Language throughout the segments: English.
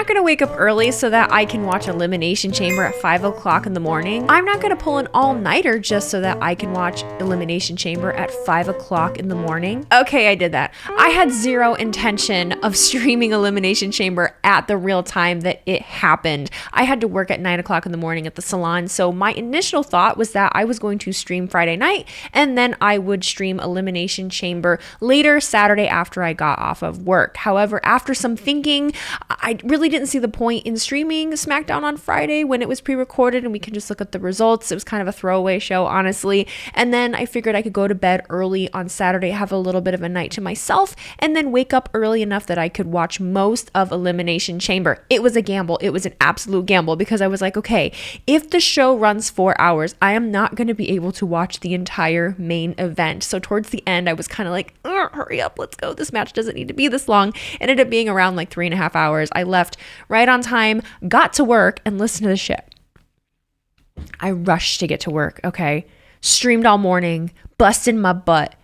not going to wake up early so that I can watch Elimination Chamber at 5 o'clock in the morning. I'm not going to pull an all-nighter just so that I can watch Elimination Chamber at 5 o'clock in the morning. Okay, I did that. I had zero intention of streaming Elimination Chamber at the real time that it happened. I had to work at 9 o'clock in the morning at the salon, so my initial thought was that I was going to stream Friday night and then I would stream Elimination Chamber later Saturday after I got off of work. However, after some thinking, I really didn't see the point in streaming SmackDown on Friday when it was pre-recorded and we can just look at the results. It was kind of a throwaway show, honestly. And then I figured I could go to bed early on Saturday, have a little bit of a night to myself, and then wake up early enough that I could watch most of Elimination Chamber. It was a gamble. It was an absolute gamble because I was like, okay, if the show runs 4 hours, I am not going to be able to watch the entire main event. So towards the end, I was kind of like, hurry up, let's go. This match doesn't need to be this long. It ended up being around like 3.5 hours. I left right on time, got to work, and listened to the shit. I rushed to get to work, okay? Streamed all morning, busted my butt.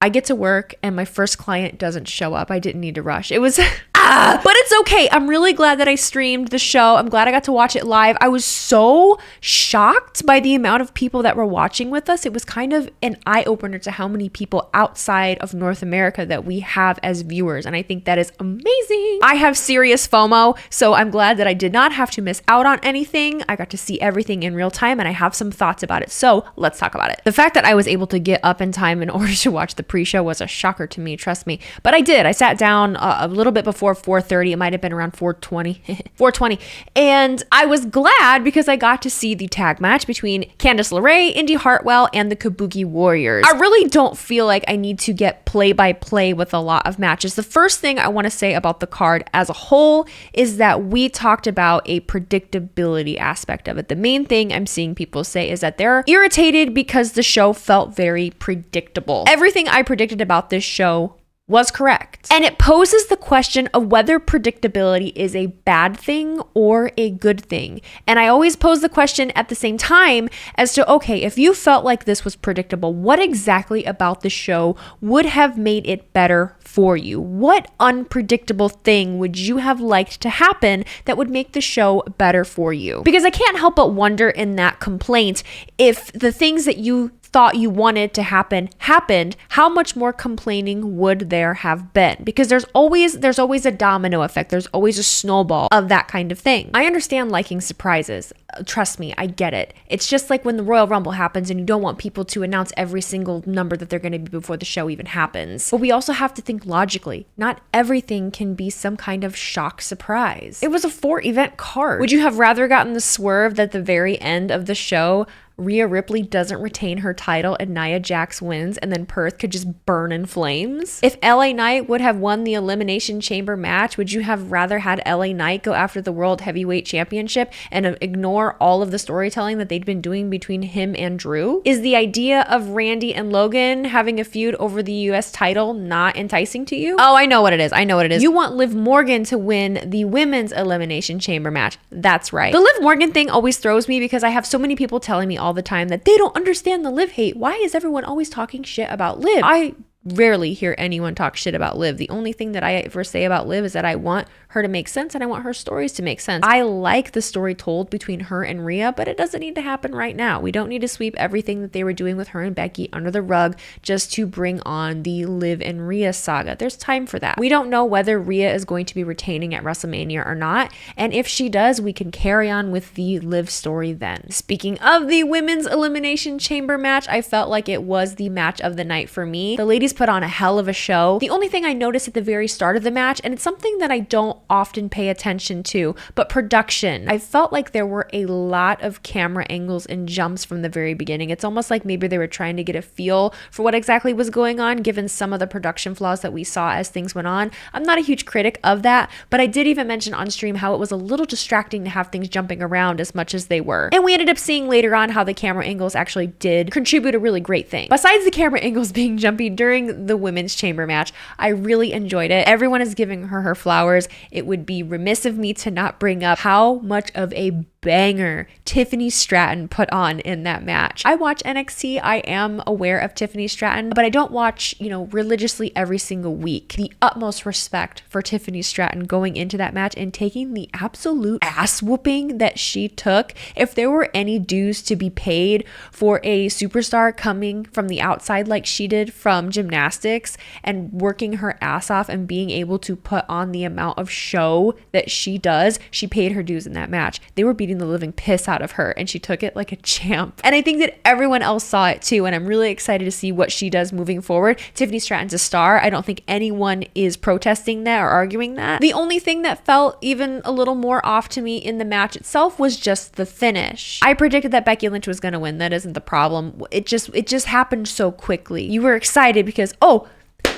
I get to work and my first client doesn't show up. I didn't need to rush. It was... But it's okay. I'm really glad that I streamed the show. I'm glad I got to watch it live. I was so shocked by the amount of people that were watching with us. It was kind of an eye-opener to how many people outside of North America that we have as viewers. And I think that is amazing. I have serious FOMO, so I'm glad that I did not have to miss out on anything. I got to see everything in real time and I have some thoughts about it. So let's talk about it. The fact that I was able to get up in time in order to watch the pre-show was a shocker to me, trust me. But I did. I sat down a little bit before 4:30. It might have been around 4:20. 4:20. And I was glad because I got to see the tag match between Candice LeRae, Indy Hartwell, and the Kabuki Warriors. I really don't feel like I need to get play-by-play with a lot of matches. The first thing I want to say about the card as a whole is that we talked about a predictability aspect of it. The main thing I'm seeing people say is that they're irritated because the show felt very predictable. Everything I predicted about this show was correct. And it poses the question of whether predictability is a bad thing or a good thing. And I always pose the question at the same time as to, okay, if you felt like this was predictable, what exactly about the show would have made it better for you? What unpredictable thing would you have liked to happen that would make the show better for you? Because I can't help but wonder in that complaint, if the things that you thought you wanted to happen happened, how much more complaining would there have been? Because there's always a domino effect. There's always a snowball of that kind of thing. I understand liking surprises. Trust me, I get it. It's just like when the Royal Rumble happens and you don't want people to announce every single number that they're going to be before the show even happens. But we also have to think logically. Not everything can be some kind of shock surprise. It was a 4-event card. Would you have rather gotten the swerve that the very end of the show Rhea Ripley doesn't retain her title and Nia Jax wins and then Perth could just burn in flames? If LA Knight would have won the Elimination Chamber match, would you have rather had LA Knight go after the World Heavyweight Championship and ignore all of the storytelling that they'd been doing between him and Drew? Is the idea of Randy and Logan having a feud over the US title not enticing to you? Oh, I know what it is. You want Liv Morgan to win the Women's Elimination Chamber match. That's right. The Liv Morgan thing always throws me because I have so many people telling me all the time that they don't understand the Liv hate. Why is everyone always talking shit about Liv? I rarely hear anyone talk shit about Liv. The only thing that I ever say about Liv is that I want her to make sense and I want her stories to make sense. I like the story told between her and Rhea, but it doesn't need to happen right now. We don't need to sweep everything that they were doing with her and Becky under the rug just to bring on the Liv and Rhea saga. There's time for that. We don't know whether Rhea is going to be retaining at WrestleMania or not, and if she does, we can carry on with the Liv story then. Speaking of the Women's Elimination Chamber match, I felt like it was the match of the night for me. The ladies put on a hell of a show. The only thing I noticed at the very start of the match, and it's something that I don't often pay attention to, but production. I felt like there were a lot of camera angles and jumps from the very beginning. It's almost like maybe they were trying to get a feel for what exactly was going on, given some of the production flaws that we saw as things went on. I'm not a huge critic of that, but I did even mention on stream how it was a little distracting to have things jumping around as much as they were. And we ended up seeing later on how the camera angles actually did contribute a really great thing. Besides the camera angles being jumpy during the women's chamber match, I really enjoyed it. Everyone is giving her flowers. It would be remiss of me to not bring up how much of a banger Tiffany Stratton put on in that match. I watch NXT. I am aware of Tiffany Stratton, but I don't watch, religiously every single week. The utmost respect for Tiffany Stratton going into that match and taking the absolute ass whooping that she took. If there were any dues to be paid for a superstar coming from the outside like she did from gymnastics and working her ass off and being able to put on the amount of show that she does, she paid her dues in that match. They were beating the living piss out of her and she took it like a champ. And I think that everyone else saw it too, and I'm really excited to see what she does moving forward. Tiffany Stratton's a star. I don't think anyone is protesting that or arguing that. The only thing that felt even a little more off to me in the match itself was just the finish. I predicted that Becky Lynch was going to win. That isn't the problem. It just happened so quickly. You were excited because,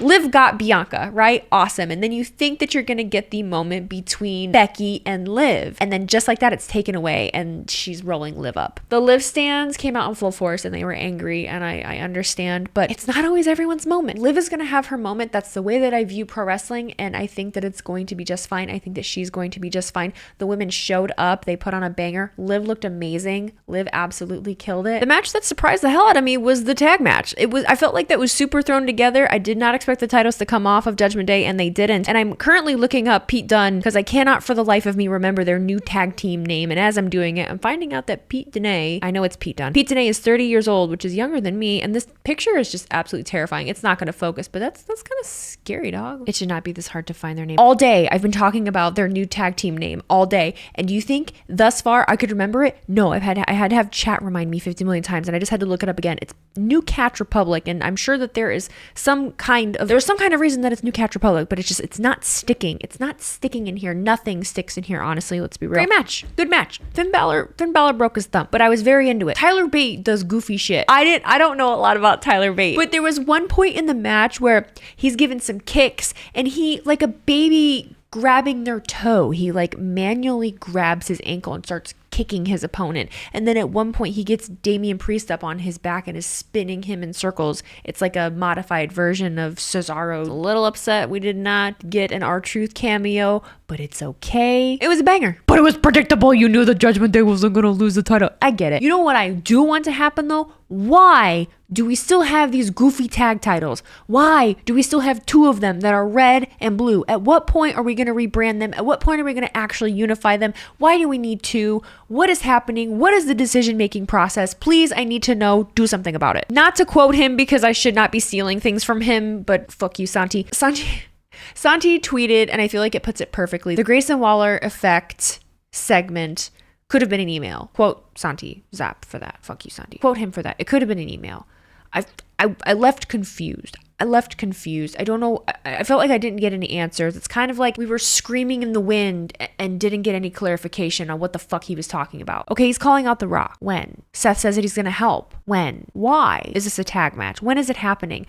Liv got Bianca, right? Awesome. And then you think that you're going to get the moment between Becky and Liv. And then just like that, it's taken away and she's rolling Liv up. The Liv stands came out in full force and they were angry, and I understand, but it's not always everyone's moment. Liv is going to have her moment. That's the way that I view pro wrestling, and I think that it's going to be just fine. I think that she's going to be just fine. The women showed up. They put on a banger. Liv looked amazing. Liv absolutely killed it. The match that surprised the hell out of me was the tag match. I felt like that was super thrown together. I did not expect the titles to come off of Judgment Day, and they didn't. And I'm currently looking up Pete Dunne because I cannot for the life of me remember their new tag team name. And as I'm doing it, I'm finding out that Pete Dunne, I know it's Pete Dunne. Pete Dunne is 30 years old, which is younger than me. And this picture is just absolutely terrifying. It's not going to focus, but that's kind of scary, dog. It should not be this hard to find their name. All day, I've been talking about their new tag team name all day. And do you think thus far I could remember it? No, I had to have chat remind me 50 million times, and I just had to look it up again. It's New Catch Republic, and I'm sure that there's some kind of reason that it's New Catch Republic, but it's not sticking. It's not sticking in here. Nothing sticks in here, honestly. Let's be real. Great match. Good match. Finn Balor broke his thumb, but I was very into it. Tyler Bate does goofy shit. I don't know a lot about Tyler Bate, but there was one point in the match where he's given some kicks and he, like a baby grabbing their toe, he like manually grabs his ankle and starts kicking his opponent. And then at one point he gets Damian Priest up on his back and is spinning him in circles. It's like a modified version of Cesaro. A little upset we did not get an R-Truth cameo, but it's okay. It was a banger. But it was predictable. You knew the Judgment Day wasn't gonna lose the title. I get it. You know what I do want to happen though? Why do we still have these goofy tag titles? Why do we still have two of them that are red and blue? At what point are we going to rebrand them? At what point are we going to actually unify them? Why do we need two? What is happening? What is the decision-making process? Please, I need to know. Do something about it. Not to quote him because I should not be stealing things from him, but fuck you, Santi. Santi tweeted, and I feel like it puts it perfectly, the Grayson Waller effect segment could have been an email. Quote Santi, zap for that. Fuck you, Santi. Quote him for that. It could have been an email. I left confused. I don't know. I felt like I didn't get any answers. It's kind of like we were screaming in the wind and didn't get any clarification on what the fuck he was talking about. Okay, he's calling out The Rock. When? Seth says that he's going to help. When? Why? Is this a tag match? When is it happening?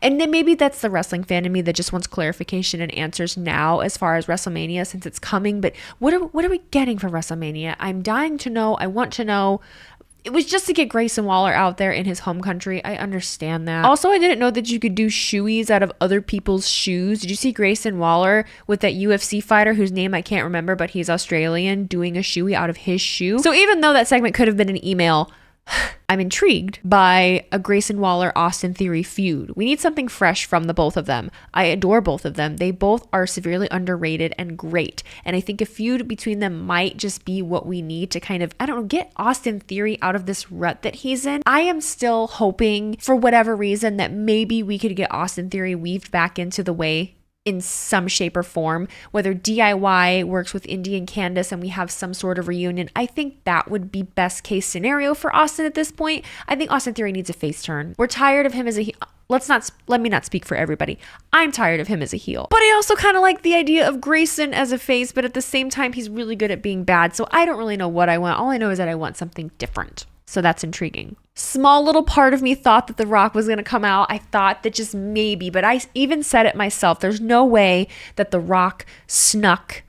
And then maybe that's the wrestling fan in me that just wants clarification and answers now as far as WrestleMania since it's coming. But what are we getting for WrestleMania? I'm dying to know. I want to know. It was just to get Grayson Waller out there in his home country. I understand that. Also, I didn't know that you could do shoeies out of other people's shoes. Did you see Grayson Waller with that UFC fighter whose name I can't remember, but he's Australian, doing a shoey out of his shoe? So even though that segment could have been an email, I'm intrigued by a Grayson Waller-Austin Theory feud. We need something fresh from the both of them. I adore both of them. They both are severely underrated and great. And I think a feud between them might just be what we need to kind of, get Austin Theory out of this rut that he's in. I am still hoping, for whatever reason, that maybe we could get Austin Theory weaved back into the way in some shape or form, whether DIY works with Indy and Candace and we have some sort of reunion. I think that would be best case scenario for Austin at this point. I think Austin Theory needs a face turn. We're tired of him as a heel. Let me not speak for everybody. I'm tired of him as a heel. But I also kind of like the idea of Grayson as a face, but at the same time, he's really good at being bad. So I don't really know what I want. All I know is that I want something different. So that's intriguing. Small little part of me thought that The Rock was going to come out. I thought that just maybe, but I even said it myself. There's no way that The Rock snuck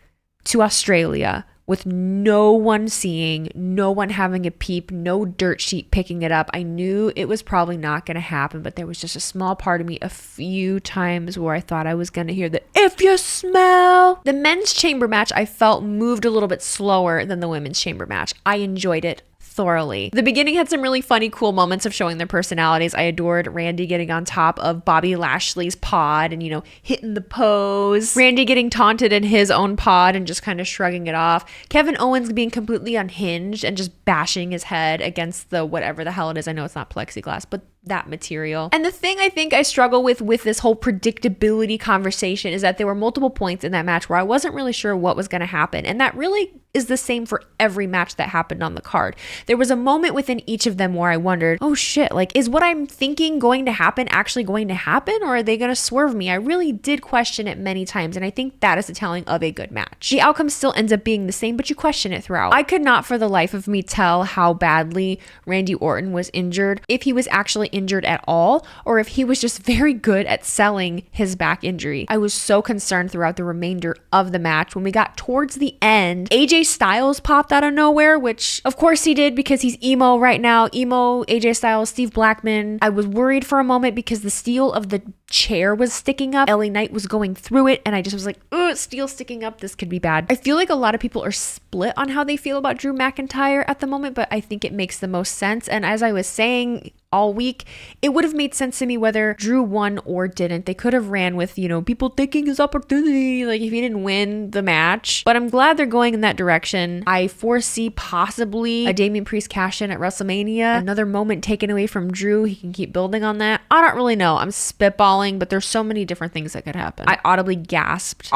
to Australia with no one seeing, no one having a peep, no dirt sheet picking it up. I knew it was probably not going to happen, but there was just a small part of me a few times where I thought I was going to hear the "if you smell." The men's chamber match I felt moved a little bit slower than the women's chamber match. I enjoyed it thoroughly. The beginning had some really funny, cool moments of showing their personalities. I adored Randy getting on top of Bobby Lashley's pod and, hitting the pose. Randy getting taunted in his own pod and just kind of shrugging it off. Kevin Owens being completely unhinged and just bashing his head against the whatever the hell it is. I know it's not plexiglass, but that material. And the thing I think I struggle with this whole predictability conversation is that there were multiple points in that match where I wasn't really sure what was going to happen. And that really is the same for every match that happened on the card. There was a moment within each of them where I wondered, oh shit, is what I'm thinking going to happen actually going to happen, or are they going to swerve me? I really did question it many times, and I think that is the telling of a good match. The outcome still ends up being the same, but you question it throughout. I could not for the life of me tell how badly Randy Orton was injured, if he was actually injured at all, or if he was just very good at selling his back injury. I was so concerned throughout the remainder of the match. When we got towards the end, AJ Styles popped out of nowhere, which of course he did because he's emo right now. Emo, AJ Styles, Steve Blackman. I was worried for a moment because the steel of the chair was sticking up. LA Knight was going through it, and I just was like, oh, steel sticking up. This could be bad. I feel like a lot of people are split on how they feel about Drew McIntyre at the moment, but I think it makes the most sense. And as I was saying all week, it would have made sense to me whether Drew won or didn't. They could have ran with, people taking his opportunity, if he didn't win the match. But I'm glad they're going in that direction. I foresee possibly a Damian Priest cash in at WrestleMania. Another moment taken away from Drew. He can keep building on that. I don't really know. I'm spitballing, but there's so many different things that could happen. I audibly gasped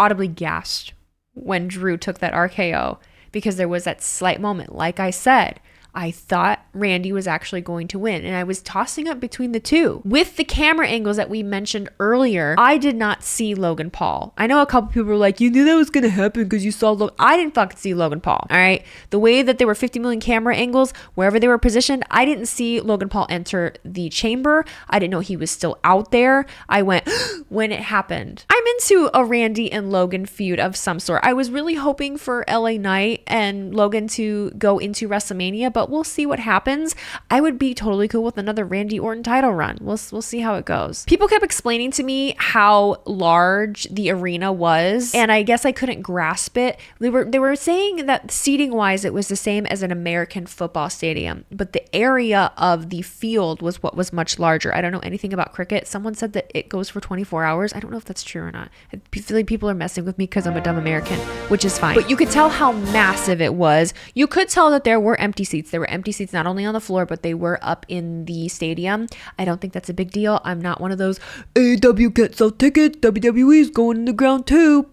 when Drew took that RKO because there was that slight moment. Like I said, I thought Randy was actually going to win, and I was tossing up between the two. With the camera angles that we mentioned earlier, I did not see Logan Paul. I know a couple people were like, you knew that was going to happen because you saw Logan. I didn't fucking see Logan Paul, all right? The way that there were 50 million camera angles, wherever they were positioned, I didn't see Logan Paul enter the chamber. I didn't know he was still out there. I went, when it happened. I'm into a Randy and Logan feud of some sort. I was really hoping for LA Knight and Logan to go into WrestleMania, but we'll see what happens. I would be totally cool with another Randy Orton title run. We'll see how it goes. People kept explaining to me how large the arena was, and I guess I couldn't grasp it. They were saying that seating wise it was the same as an American football stadium, but the area of the field was what was much larger. I don't know anything about cricket. Someone said that it goes for 24 hours. I don't know if that's true or not. I feel like people are messing with me because I'm a dumb American, which is fine. But you could tell how massive it was. You could tell that there were empty seats. There were empty seats not only on the floor, but they were up in the stadium. I don't think that's a big deal. I'm not one of those AEW gets out tickets, WWE's going in the ground too.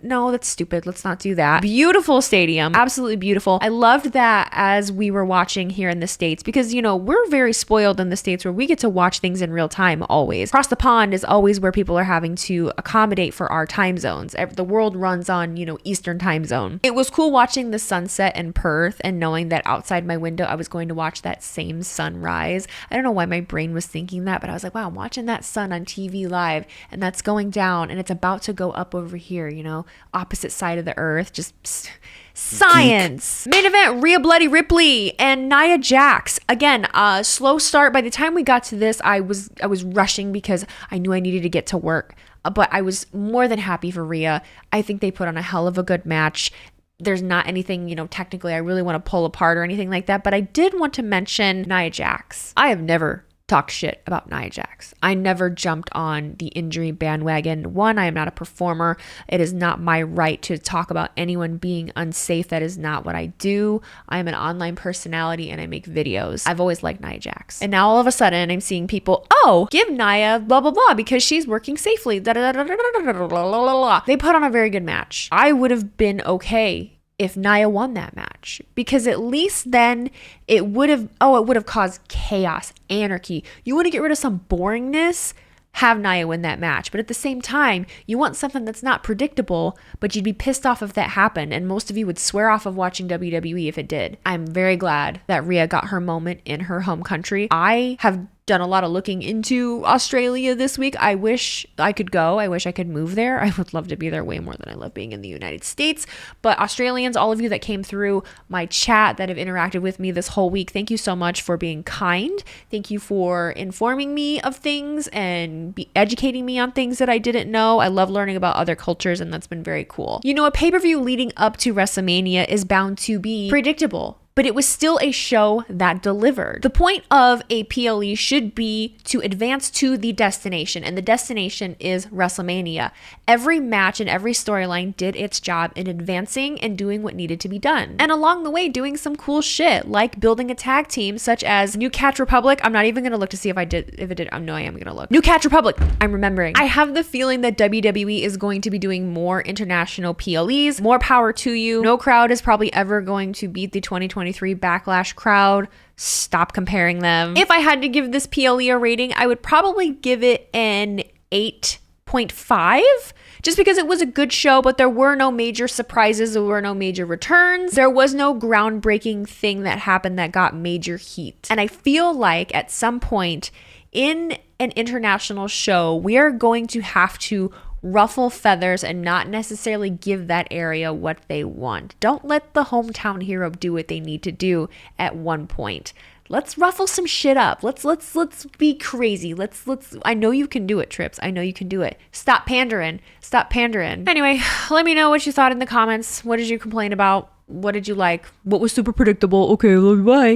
No, that's stupid. Let's not do that. Beautiful stadium. Absolutely beautiful. I loved that as we were watching here in the States because, we're very spoiled in the States where we get to watch things in real time always. Across the pond is always where people are having to accommodate for our time zones. The world runs on, Eastern time zone. It was cool watching the sunset in Perth and knowing that outside my window I was going to watch that same sunrise. I don't know why my brain was thinking that, but I was like, wow, I'm watching that sun on TV live and that's going down and it's about to go up over here, opposite side of the earth. Just science. Geek. Main event, Rhea Bloody Ripley and Nia Jax. Again, slow start. By the time we got to this, I was rushing because I knew I needed to get to work. But I was more than happy for Rhea. I think they put on a hell of a good match. There's not anything, technically I really want to pull apart or anything like that, but I did want to mention Nia Jax. I have never talked shit about Nia Jax. I never jumped on the injury bandwagon. One, I am not a performer. It is not my right to talk about anyone being unsafe. That is not what I do. I am an online personality and I make videos. I've always liked Nia Jax. And now all of a sudden I'm seeing people, give Nia blah, blah, blah, because she's working safely. They put on a very good match. I would have been okay if Nia won that match, because at least then it would have caused chaos, anarchy. You want to get rid of some boringness, have Nia win that match. But at the same time, you want something that's not predictable, but you'd be pissed off if that happened. And most of you would swear off of watching WWE if it did. I'm very glad that Rhea got her moment in her home country. I have done a lot of looking into Australia this week. I wish I could go. I wish I could move there. I would love to be there way more than I love being in the United States. But Australians, all of you that came through my chat that have interacted with me this whole week, thank you so much for being kind. Thank you for informing me of things and educating me on things that I didn't know. I love learning about other cultures, and that's been very cool. You know, a pay-per-view leading up to WrestleMania is bound to be predictable, but it was still a show that delivered. The point of a PLE should be to advance to the destination, and the destination is WrestleMania. Every match and every storyline did its job in advancing and doing what needed to be done. And along the way, doing some cool shit, like building a tag team, such as New Catch Republic. I'm not even gonna look to see if it did. Oh, no, I am gonna look. New Catch Republic, I'm remembering. I have the feeling that WWE is going to be doing more international PLEs. More power to you. No crowd is probably ever going to beat the 2023 Backlash crowd. Stop comparing them. If I had to give this PLE a rating, I would probably give it an 8.5, just because it was a good show, but there were no major surprises. There were no major returns. There was no groundbreaking thing that happened that got major heat. And I feel like at some point in an international show, we are going to have to ruffle feathers and not necessarily give that area what they want. Don't let the hometown hero do what they need to do at one point. Let's ruffle some shit up. Let's be crazy. Let's I know you can do it, Trips. I know you can do it. Stop pandering. Stop pandering. Anyway, let me know what you thought in the comments. What did you complain about? What did you like? What was super predictable? Okay, love you, bye.